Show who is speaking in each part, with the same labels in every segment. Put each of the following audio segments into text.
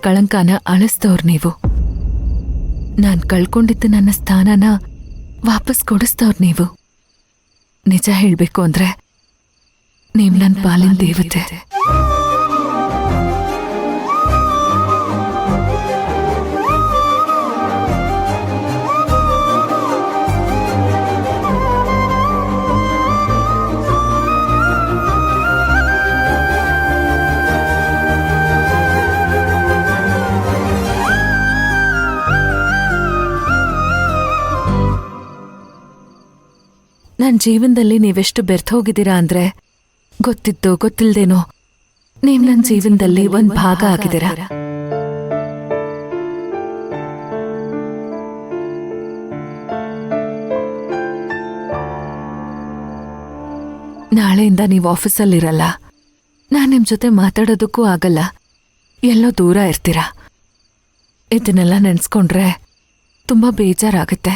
Speaker 1: ಕಳಂಕನ ಅಳಿಸ್ದವ್ರು ನೀವು. ನಾನ್ ಕಳ್ಕೊಂಡಿದ್ದ ನನ್ನ ಸ್ಥಾನನ ವಾಪಸ್ ಕೊಡಿಸ್ದವ್ರು ನೀವು. ನಿಜ ಹೇಳ್ಬೇಕು ಅಂದ್ರೆ ನೀವ್ ನನ್ ಪಾಲಿನ ದೇವತೆ. ನನ್ ಜೀವನದಲ್ಲಿ ನೀವೆಷ್ಟು ಬೆರ್ತೋಗಿದ್ದೀರಾ ಅಂದ್ರೆ ಗೊತ್ತಿದ್ದೋ ಗೊತ್ತಿಲ್ದೇನೋ ನೀವ್ ನನ್ ಜೀವನದಲ್ಲಿ ಒಂದ್ ಭಾಗ ಆಗಿದ್ದೀರಾ. ನಾಳೆಯಿಂದ ನೀವು ಆಫೀಸಲ್ಲಿರಲ್ಲ. ನಾನ್ ನಿಮ್ ಜೊತೆ ಮಾತಾಡೋದಕ್ಕೂ ಆಗಲ್ಲ. ಎಲ್ಲೋ ದೂರ ಇರ್ತೀರಾ. ಇದನ್ನೆಲ್ಲ ನೆನ್ಸ್ಕೊಂಡ್ರೆ ತುಂಬಾ ಬೇಜಾರಾಗುತ್ತೆ.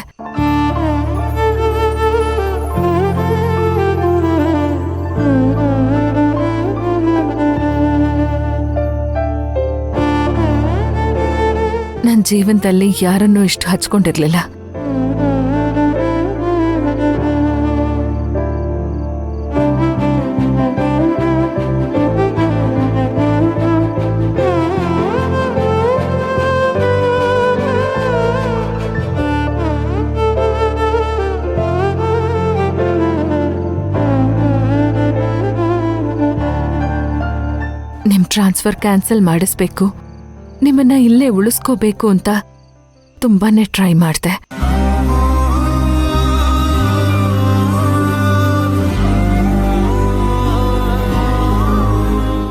Speaker 1: ನನ್ನ ಜೀವನದಲ್ಲಿ ಯಾರನ್ನೂ ಇಷ್ಟು ಹಚ್ಕೊಂಡಿರ್ಲಿಲ್ಲ. ನಿಮ್ ಟ್ರಾನ್ಸ್ಫರ್ ಕ್ಯಾನ್ಸಲ್ ಮಾಡಿಸ್ಬೇಕು, ನಿಮ್ಮನ್ನ ಇಲ್ಲೇ ಉಳಿಸ್ಕೋಬೇಕು ಅಂತ ತುಂಬಾನೇ ಟ್ರೈ ಮಾಡ್ದೆ.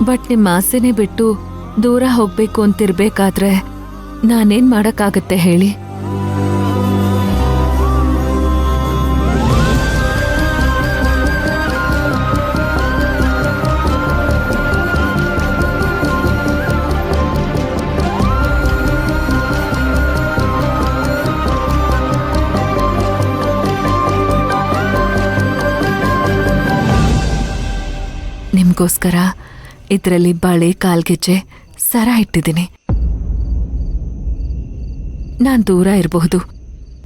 Speaker 1: ಬಟ್ ನಿಮ್ಮ ಆಸೆನೇ ಬಿಟ್ಟು ದೂರ ಹೋಗ್ಬೇಕು ಅಂತಿರ್ಬೇಕಾದ್ರೆ ನಾನೇನ್ ಮಾಡಕ್ಕಾಗತ್ತೆ ಹೇಳಿ? ನಿಮ್ಗೋಸ್ಕರ ಇದರಲ್ಲಿ ಬಳೆ, ಕಾಲ್ಗೆಜ್ಜೆ, ಸರ ಇಟ್ಟಿದ್ದೀನಿ. ನಾನ್ ದೂರ ಇರಬಹುದು,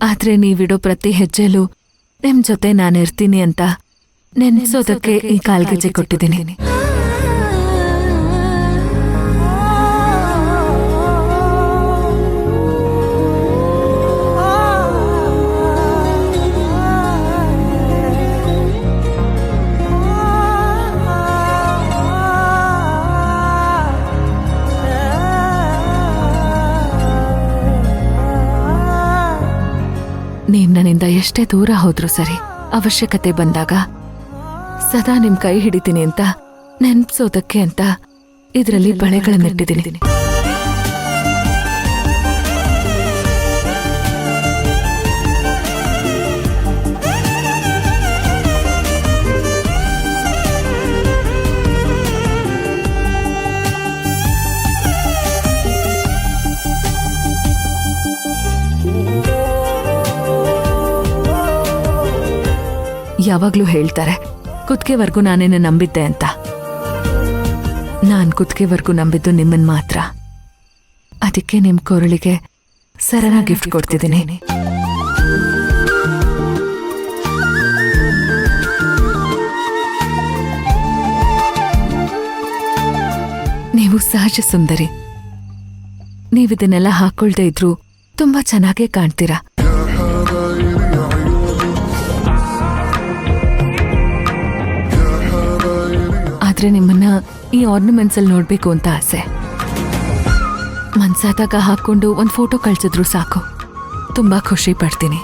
Speaker 1: ಆದ್ರೆ ನೀವಿಡೋ ಪ್ರತಿ ಹೆಜ್ಜೆಲೂ ನಿಮ್ ಜೊತೆ ನಾನಿರ್ತೀನಿ ಅಂತ ನೆನ್ಸೋದಕ್ಕೆ ಈ ಕಾಲ್ಗೆಜ್ಜೆ ಕೊಟ್ಟಿದ್ದೀನಿ. ನೀವ್ ನನ್ನಿಂದ ಎಷ್ಟೇ ದೂರ ಹೋದ್ರು ಸರಿ, ಅವಶ್ಯಕತೆ ಬಂದಾಗ ಸದಾ ನಿಮ್ ಕೈ ಹಿಡಿತೀನಿ ಅಂತ ನೆನ್ಪ್ಸೋದಕ್ಕೆ ಅಂತ ಇದರಲ್ಲಿ ಬಳೆಗಳನ್ನಿಟ್ಟಿದ್ದೀನಿ. ಯಾವಾಗ್ಲೂ ಹೇಳ್ತಾರೆ ಕುತ್ತಿಗೆವರೆಗೂ ನಾನೇನು ನಂಬಿದ್ದೆ ಅಂತ. ನಾನ್ ಕುತ್ತಿಗೆವರೆಗೂ ನಂಬಿದ್ದು ನಿಮ್ಮನ್ ಮಾತ್ರ. ಅದಕ್ಕೆ ನಿಮ್ ಕೊರಳಿಗೆ ಸರನ ಗಿಫ್ಟ್ ಕೊಡ್ತಿದ್ದೀನಿ. ನೀವು ಸಹಜ ಸುಂದರಿ. ನೀವಿದನ್ನೆಲ್ಲ ಹಾಕೊಳ್ದೇ ಇದ್ರು ತುಂಬಾ ಚೆನ್ನಾಗೇ ಕಾಣ್ತೀರಾ. ಆದ್ರೆ ನಿಮ್ಮನ್ನ ಈ ಆರ್ನಮೆಂಟ್ಸ್ ಅಲ್ಲಿ ನೋಡ್ಬೇಕು ಅಂತ ಆಸೆ. ಮನ್ಸಾದಾಗ ಹಾಕೊಂಡು ಒಂದ್ ಫೋಟೋ ಕಳ್ಸಿದ್ರು ಸಾಕು, ತುಂಬಾ ಖುಷಿ ಪಡ್ತೀನಿ.